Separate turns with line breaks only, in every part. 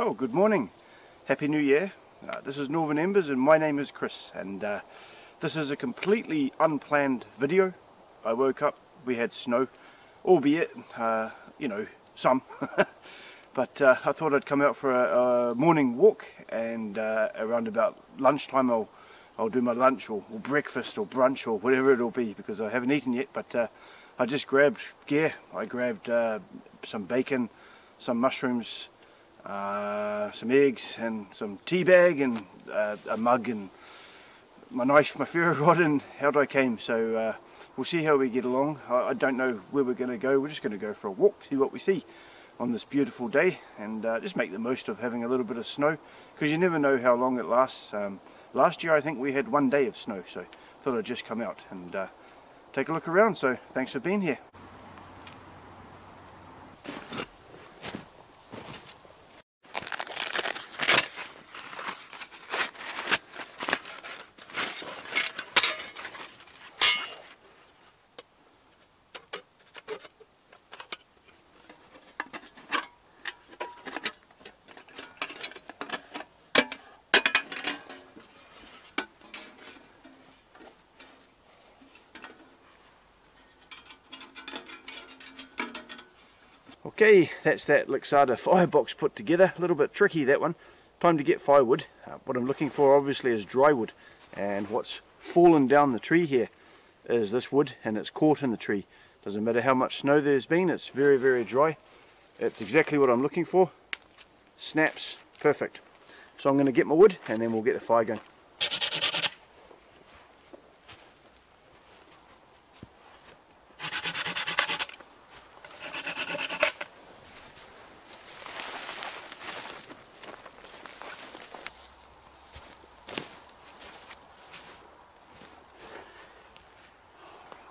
Oh, good morning. Happy New Year. This is Northern Embers and my name is Chris, and this is a completely unplanned video. I woke up, we had snow, albeit, you know, some. But I thought I'd come out for a morning walk, and around about lunchtime I'll do my lunch or breakfast or brunch or whatever it'll be, because I haven't eaten yet. But I just grabbed gear. I grabbed some bacon, some mushrooms, some eggs and some tea bag and a mug and my knife, my ferro rod, and out I came. So we'll see how we get along. I don't know where we're going to go. We're just going to go for a walk, see what we see on this beautiful day, and just make the most of having a little bit of snow, because you never know how long it lasts. Last year I think we had 1 day of snow, so thought I'd just come out and take a look around. So thanks for being here. Okay, that's that Lixada firebox put together. A little bit tricky, that one. Time to get firewood. What I'm looking for obviously is dry wood, and what's fallen down the tree here is this wood, and it's caught in the tree. Doesn't matter how much snow there's been, it's very dry. It's exactly what I'm looking for. Snaps, perfect. So I'm going to get my wood and then we'll get the fire going.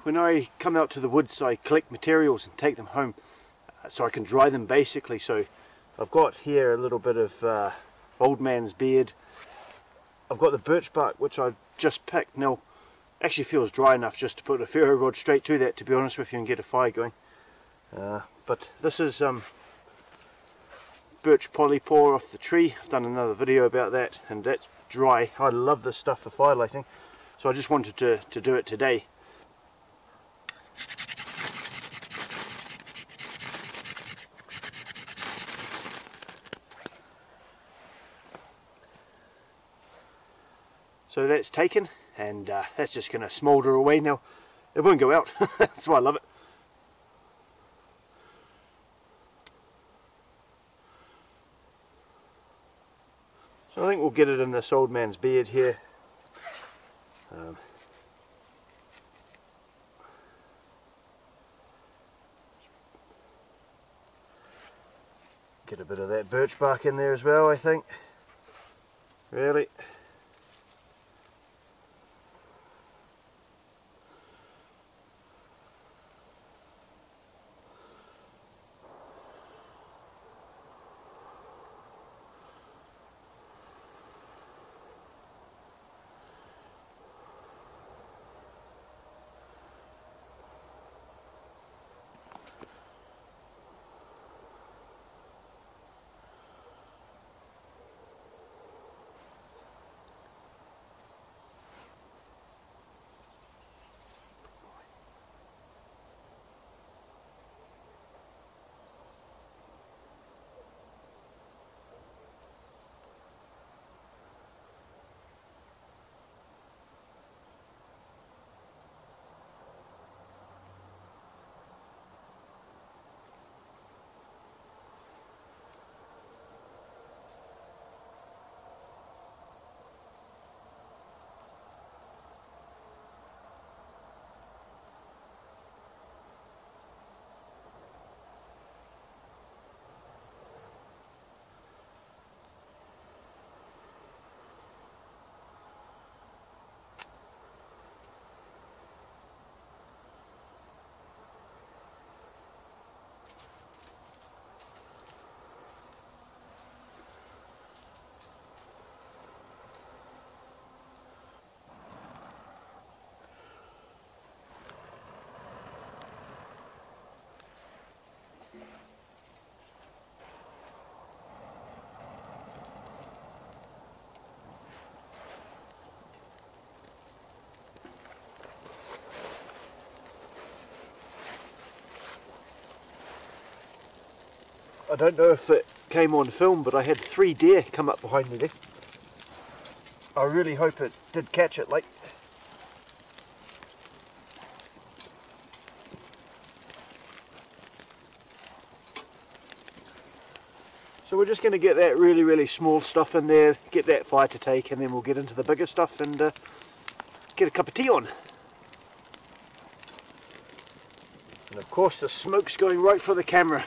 When I come out to the woods, I collect materials and take them home so I can dry them, basically. So I've got here a little bit of old man's beard. I've got the birch bark, which I've just picked. Now, actually feels dry enough just to put a ferro rod straight to that, to be honest with you, and get a fire going. But this is birch polypore off the tree. I've done another video about that, and that's dry. I love this stuff for fire lighting, so I just wanted to do it today. So that's taken, and that's just going to smoulder away now. It won't go out. That's why I love it. So I think we'll get it in this old man's beard here. Get a bit of that birch bark in there as well, I think. Really. I don't know if it came on film, but I had 3 deer come up behind me there. I really hope it did catch it, like. So we're just going to get that really small stuff in there, get that fire to take, and then we'll get into the bigger stuff and get a cup of tea on. And of course the smoke's going right for the camera.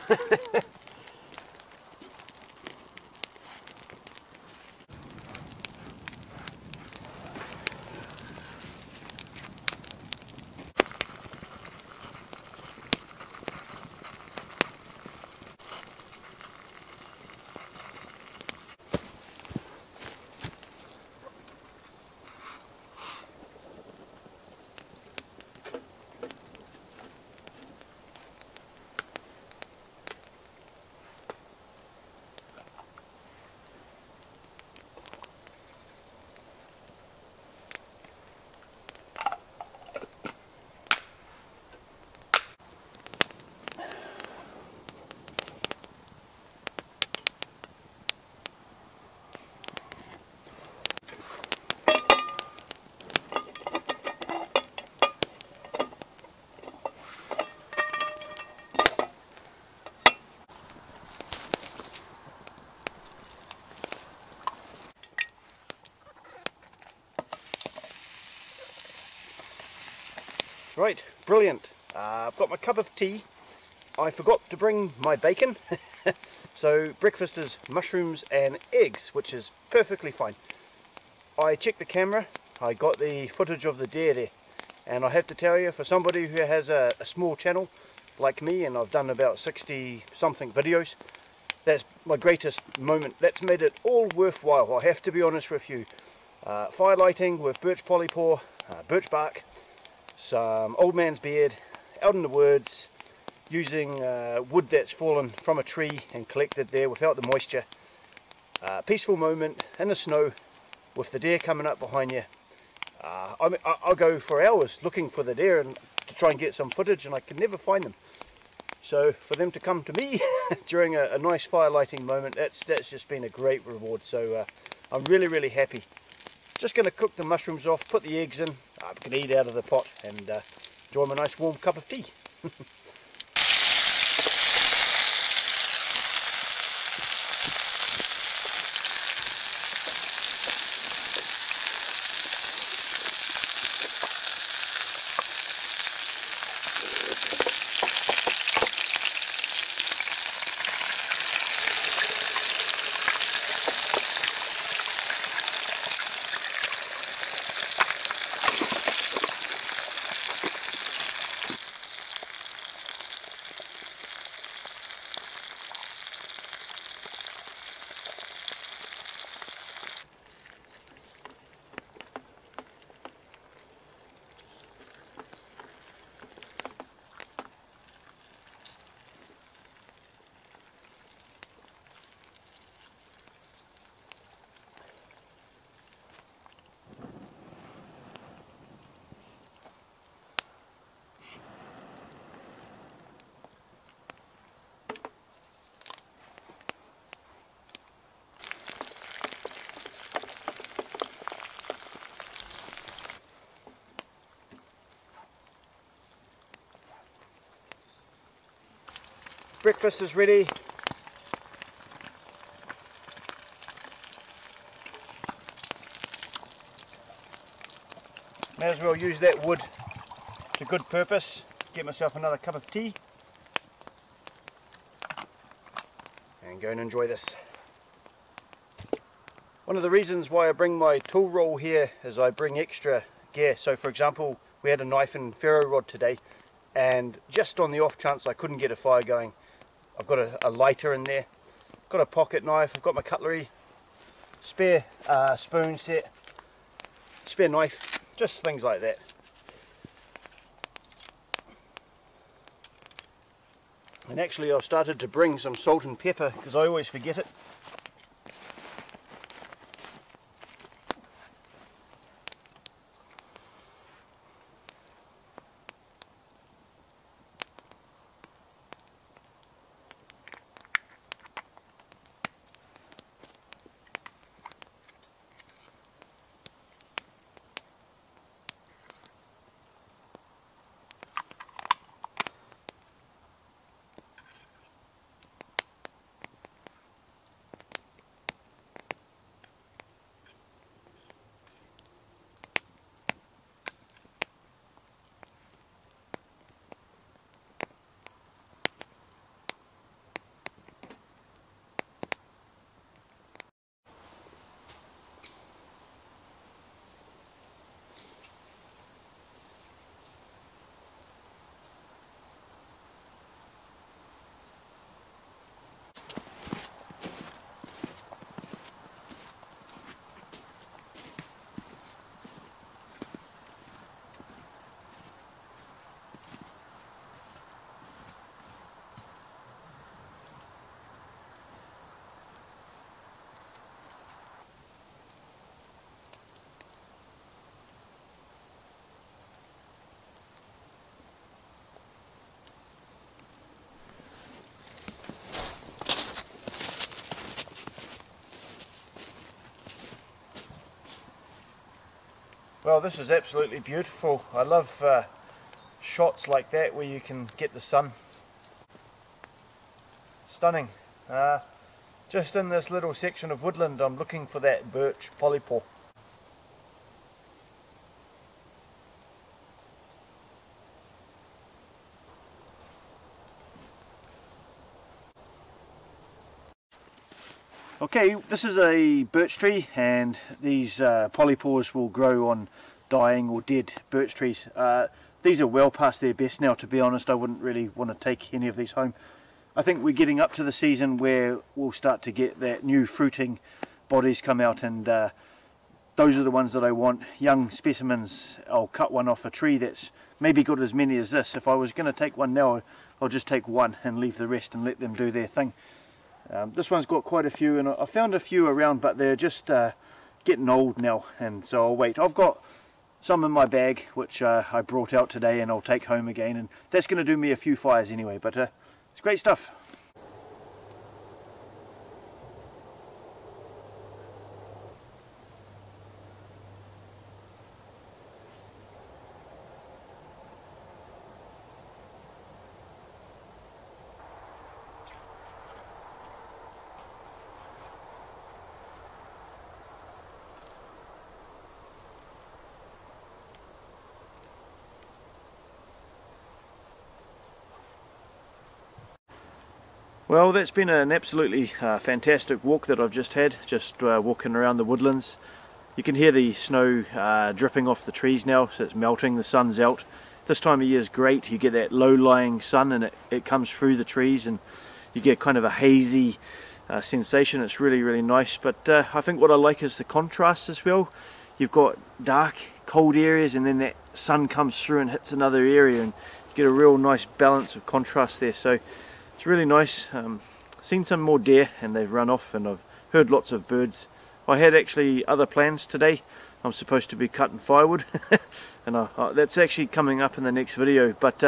Right, brilliant. I've got my cup of tea. I forgot to bring my bacon. So breakfast is mushrooms and eggs, which is perfectly fine. I checked the camera, I got the footage of the deer there, and I have to tell you, for somebody who has a small channel like me, and I've done about 60 something videos, that's my greatest moment. That's made it all worthwhile, I have to be honest with you. Fire lighting with birch polypore, birch bark, some old man's beard, out in the woods, using wood that's fallen from a tree and collected there without the moisture. Peaceful moment in the snow with the deer coming up behind you. I'll go for hours looking for the deer and to try and get some footage, and I can never find them. So for them to come to me during a nice fire lighting moment, that's just been a great reward. So I'm really happy. Just going to cook the mushrooms off, put the eggs in, I can eat out of the pot and enjoy my nice warm cup of tea. Breakfast is ready. May as well use that wood to good purpose. Get myself another cup of tea and go and enjoy this. One of the reasons why I bring my tool roll here is I bring extra gear. So for example, we had a knife and ferro rod today, and just on the off chance I couldn't get a fire going, I've got a lighter in there, got a pocket knife, I've got my cutlery, spare spoon set, spare knife, just things like that. And actually I've started to bring some salt and pepper because I always forget it. Well, this is absolutely beautiful. I love shots like that where you can get the sun. Stunning. Just in this little section of woodland I'm looking for that birch polypore. Okay, this is a birch tree, and these polypores will grow on dying or dead birch trees. These are well past their best now, to be honest. I wouldn't really want to take any of these home. I think we're getting up to the season where we'll start to get that new fruiting bodies come out, and those are the ones that I want. Young specimens. I'll cut one off a tree that's maybe got as many as this. If I was going to take one now, I'll just take one and leave the rest and let them do their thing. This one's got quite a few, and I found a few around, but they're just getting old now, and so I'll wait. I've got some in my bag which I brought out today and I'll take home again, and that's going to do me a few fires anyway, but it's great stuff. Well, that's been an absolutely fantastic walk that I've just had, just walking around the woodlands. You can hear the snow dripping off the trees now, so it's melting, the sun's out. This time of year is great. You get that low-lying sun and it comes through the trees, and you get kind of a hazy sensation. It's really, really nice, but I think what I like is the contrast as well. You've got dark, cold areas, and then that sun comes through and hits another area, and you get a real nice balance of contrast there. So it's really nice. Seen some more deer and they've run off, and I've heard lots of birds. I had actually other plans today. I'm supposed to be cutting firewood and that's actually coming up in the next video, but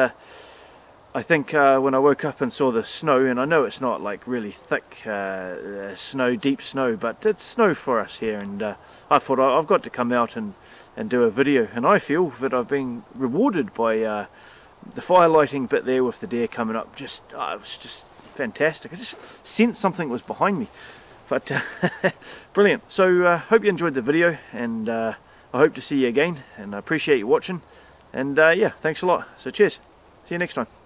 I think when I woke up and saw the snow, and I know it's not like really thick snow, deep snow, but it's snow for us here, and I thought I've got to come out and do a video, and I feel that I've been rewarded by the firelighting bit there with the deer coming up. It was just fantastic. I just sensed something was behind me, but brilliant. So hope you enjoyed the video, and I hope to see you again, and I appreciate you watching, and yeah, thanks a lot. So cheers, see you next time.